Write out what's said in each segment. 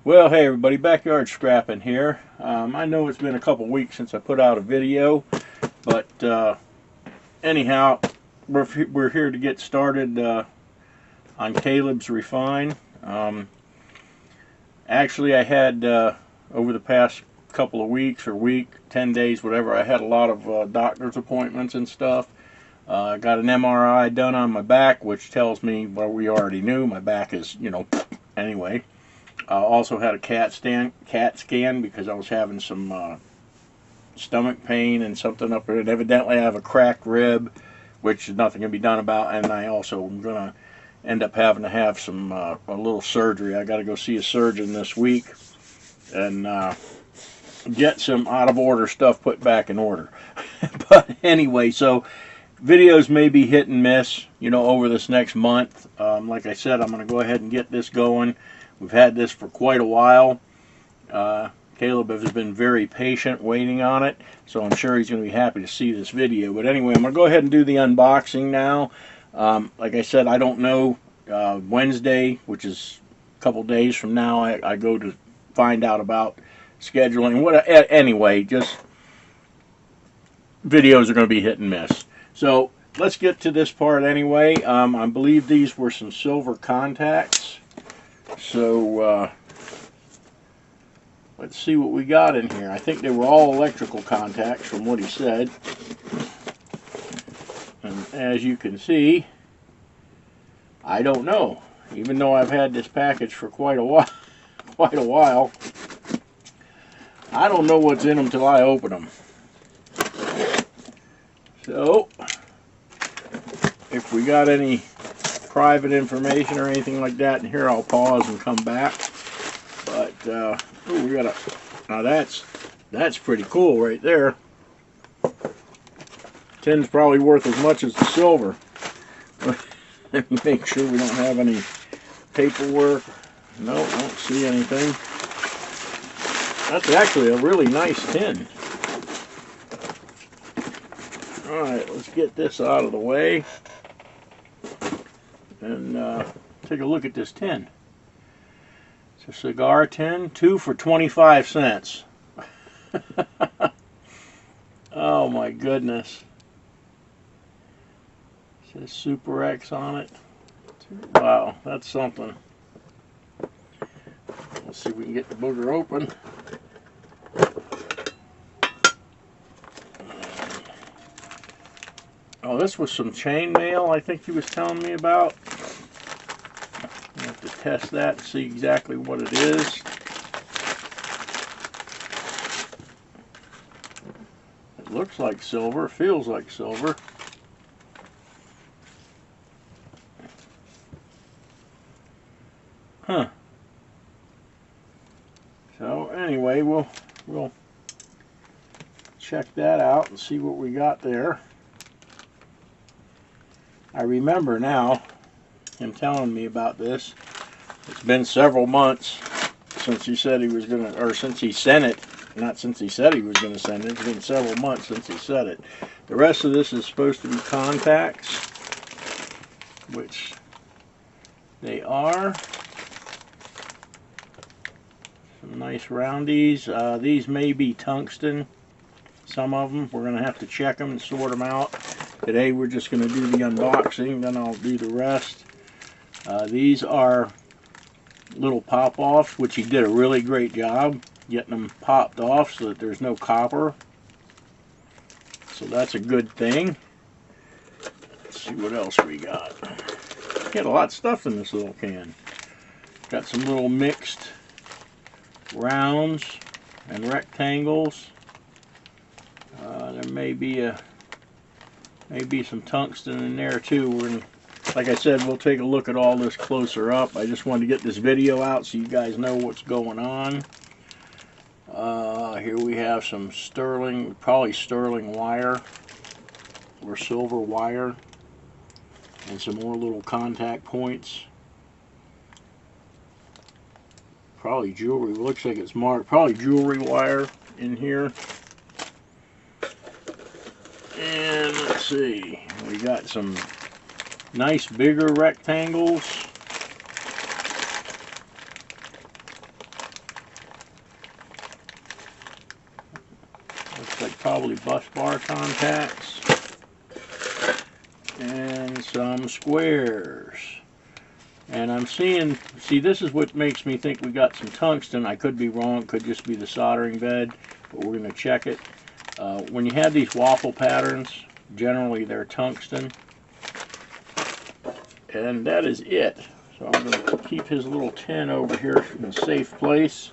Well, hey everybody, Backyard Scrapping here. I know it's been a couple weeks since I put out a video, but anyhow, we're here to get started on Caleb's Refine. Actually, I had over the past couple of weeks or week, 10 days, whatever, I had a lot of doctor's appointments and stuff. I got an MRI done on my back, which tells me what we already knew. My back is, anyway. I also had a CAT scan because I was having some stomach pain and something up there. And evidently I have a cracked rib, which nothing can be done about. And I also am going to end up having to have some a little surgery. I got to go see a surgeon this week and get some out of order stuff put back in order. But anyway, so videos may be hit and miss, over this next month. Like I said, I'm going to go ahead and get this going. We've had this for quite a while. Caleb has been very patient waiting on it, so I'm sure he's going to be happy to see this video. But anyway, I'm going to go ahead and do the unboxing now. Like I said, I don't know. Wednesday, which is a couple days from now, I go to find out about scheduling. Anyway, just videos are going to be hit and miss. So let's get to this part anyway. I believe these were some silver contacts. So let's see what we got in here. I think they were all electrical contacts from what he said. And as you can see, I don't know. Even though I've had this package for quite a while, I don't know what's in them till I open them. So if we got any private information or anything like that in here, I'll pause and come back. But we got now that's pretty cool right there. Tin's probably worth as much as the silver. Let me make sure we don't have any paperwork. No, don't see anything. That's actually a really nice tin. Alright, let's get this out of the way and take a look at this tin. It's a cigar tin, 2 for 25 cents. Oh my goodness. It says Super X on it. Wow, that's something. Let's see if we can get the booger open. Oh, this was some chain mail I think he was telling me about. I have to test that and see exactly what it is. It looks like silver, feels like silver. Huh. So anyway, we'll check that out and see what we got there. I remember now him telling me about this. It's been several months since he said he was gonna, or since he sent it. Not since he said he was gonna send it. It's been several months since he said it. The rest of this is supposed to be contacts, which they are. Some nice roundies. These may be tungsten. Some of them. We're gonna have to check them and sort them out. Today we're just going to do the unboxing, then I'll do the rest. These are little pop-offs, which he did a really great job getting them popped off so that there's no copper. So that's a good thing. Let's see what else we got. Got a lot of stuff in this little can. Got some little mixed rounds and rectangles. There may be some tungsten in there too. Like I said, we'll take a look at all this closer up. I just wanted to get this video out so you guys know what's going on. Here we have some sterling, probably sterling wire or silver wire, and some more little contact points. Probably jewelry. Looks like it's marked. Probably jewelry wire in here. And let's see, we got some nice bigger rectangles. probably bus bar contacts, and some squares. And I'm seeing, see, this is what makes me think we got some tungsten. I could be wrong, it could just be the soldering bed, but we're going to check it. When you have these waffle patterns, generally they're tungsten. And that is it. So I'm going to keep his little tin over here in a safe place.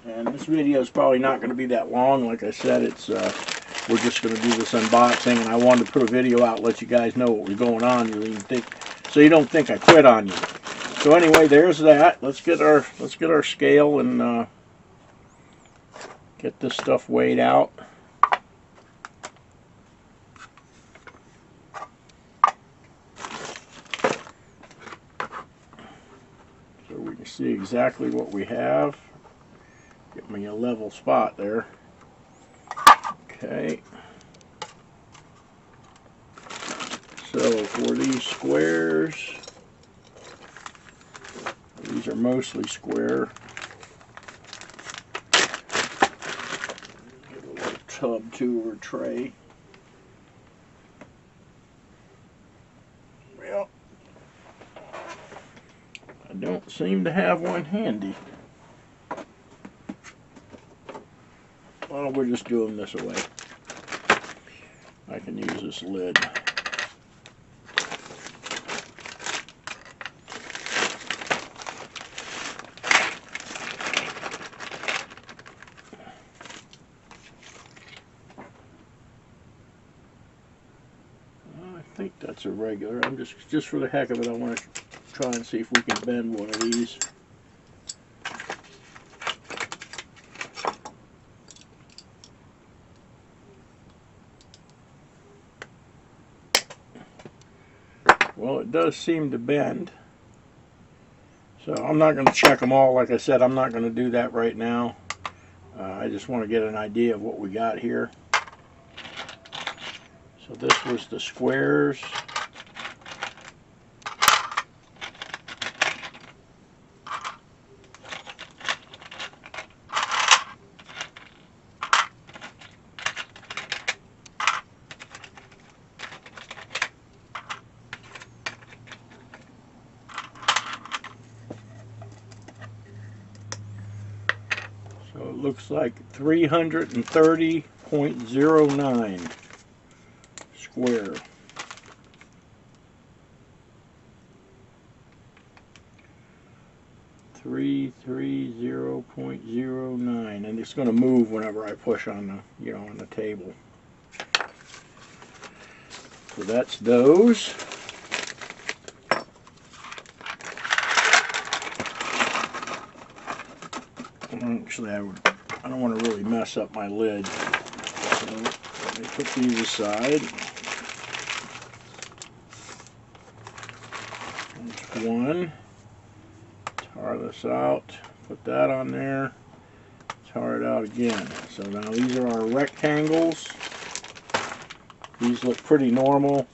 And this video is probably not going to be that long. Like I said, it's we're just going to do this unboxing, and I wanted to put a video out, let you guys know what was going on. So you don't think I quit on you. So anyway, there's that. Let's get our scale and get this stuff weighed out. So we can see exactly what we have. Get me a level spot there. Okay. So for these squares, these are mostly square. Get a little tub to or tray. Well, I don't seem to have one handy. Well, we're just doing this away. I can use this lid. I think that's a regular. I'm just for the heck of it, I want to try and see if we can bend one of these. Well, it does seem to bend. So I'm not going to check them all. Like I said, I'm not going to do that right now. I just want to get an idea of what we got here. So this was the squares. So it looks like 330.09 square. .09, and it's going to move whenever I push on the, on the table. So that's those. Actually, I don't want to really mess up my lid, so let me put these aside. There's one. Tar this out. Put that on there. Tar it out again. So now these are our rectangles. These look pretty normal.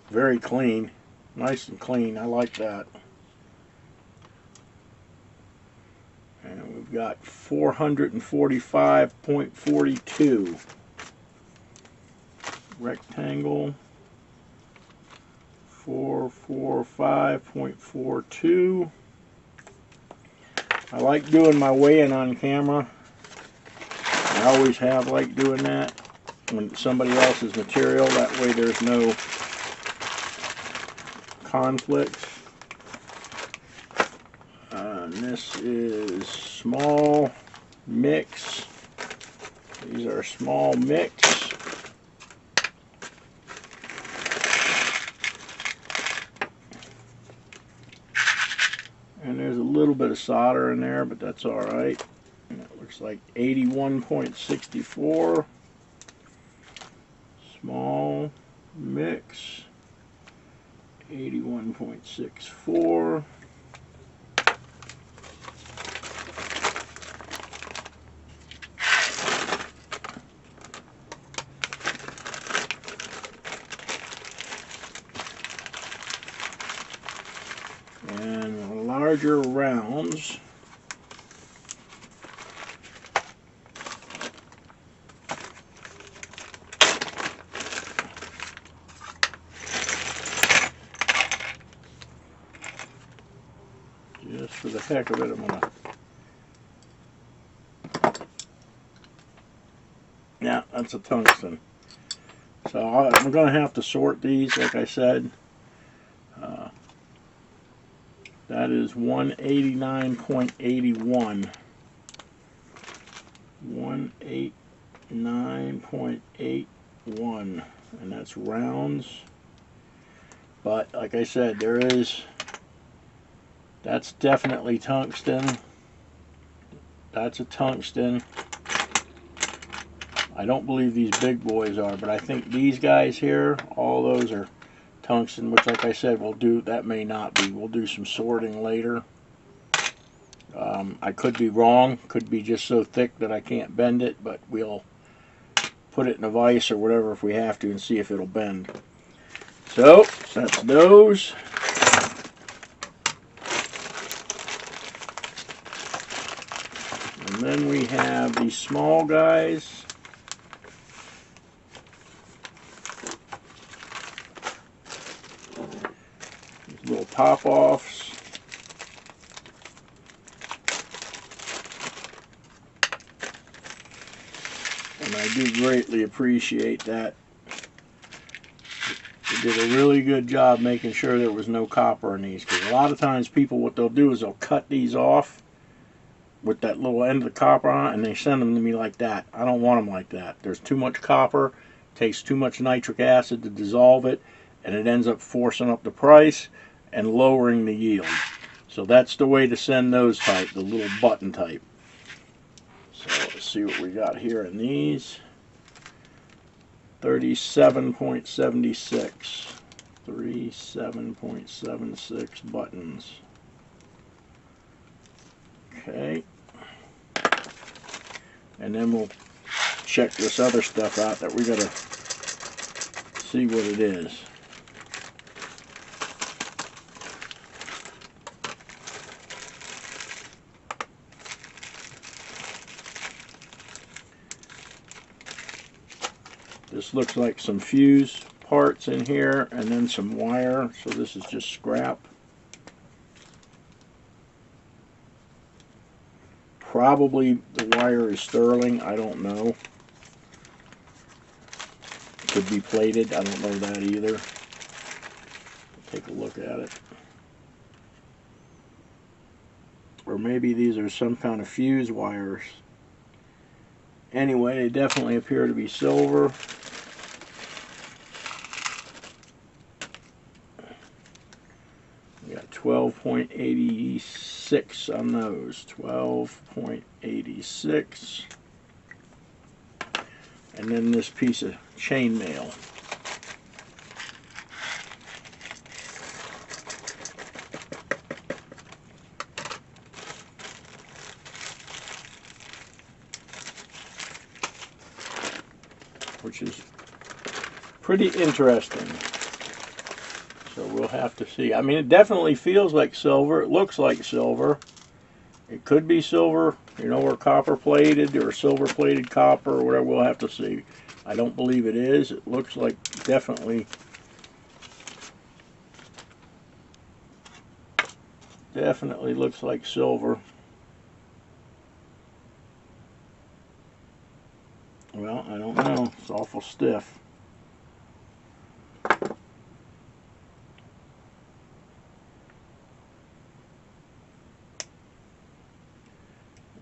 Very clean. Nice and clean. I like that. And we've got 445.42. Rectangle. 445.42. I like doing my weighing on camera. I always have liked doing that when somebody else's material. That way there's no conflicts. And this is small mix. These are small mix. And there's a little bit of solder in there, but that's all right. And it looks like 81.64. Small mix. 81.64. and larger rounds. Just for the heck of it, I'm gonna. Yeah, that's a tungsten. So I'm gonna have to sort these, like I said. That is 189.81. 189.81, and that's rounds. But like I said, that's definitely tungsten. That's a tungsten. I don't believe these big boys are, but I think these guys here, all those are tungsten, which like I said, that may not be. We'll do some sorting later. I could be wrong, could be just so thick that I can't bend it, but we'll put it in a vise or whatever if we have to and see if it'll bend. So, that's those. And then we have these small guys. These little pop-offs. And I do greatly appreciate that. They did a really good job making sure there was no copper in these, because a lot of times people, what they'll do is they'll cut these off with that little end of the copper on it, and they send them to me like that. I don't want them like that. There's too much copper, takes too much nitric acid to dissolve it, and it ends up forcing up the price and lowering the yield. So that's the way to send those type, the little button type. So let's see what we got here in these. 37.76. 37.76 buttons. Okay. And then we'll check this other stuff out that we gotta see what it is. This looks like some fuse parts in here and then some wire, so this is just scrap. Probably the wire is sterling, I don't know. Could be plated, I don't know that either. Take a look at it. Or maybe these are some kind of fuse wires. Anyway, they definitely appear to be silver. We got 12.86 on those. 12.86. And then this piece of chainmail. Which is pretty interesting. So we'll have to see. I mean, it definitely feels like silver. It looks like silver. It could be silver, you know, or copper plated or silver plated copper or whatever. We'll have to see. I don't believe it is. It looks like definitely looks like silver. Well, I don't know. It's awful stiff.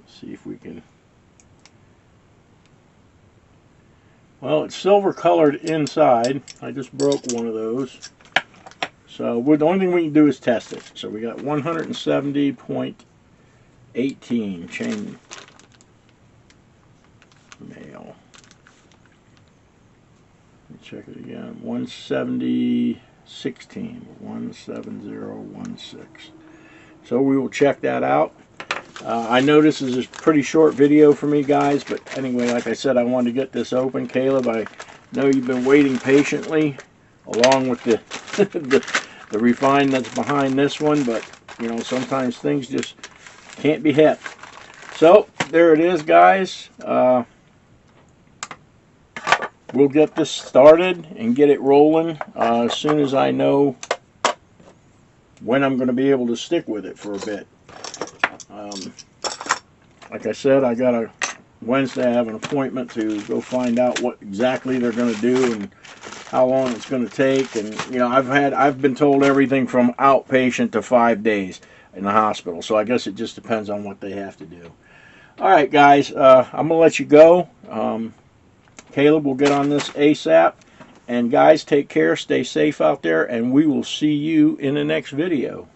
See if we can. Well, it's silver colored inside. I just broke one of those. So the only thing we can do is test it. So we got 170.18 chain mail. Let me check it again. 170.16. 170.16. So we will check that out. I know this is a pretty short video for me, guys, but anyway, like I said, I wanted to get this open. Caleb, I know you've been waiting patiently, along with the the refine that's behind this one, but You know, sometimes things just can't be helped. So there it is, guys. We'll get this started and get it rolling as soon as I know when I'm going to be able to stick with it for a bit. Like I said, I got a Wednesday. I have an appointment to go find out what exactly they're going to do and how long it's going to take. And you know, I've been told everything from outpatient to 5 days in the hospital. So I guess it just depends on what they have to do. All right, guys, I'm going to let you go. Caleb will get on this ASAP. And guys, take care, stay safe out there, and we will see you in the next video.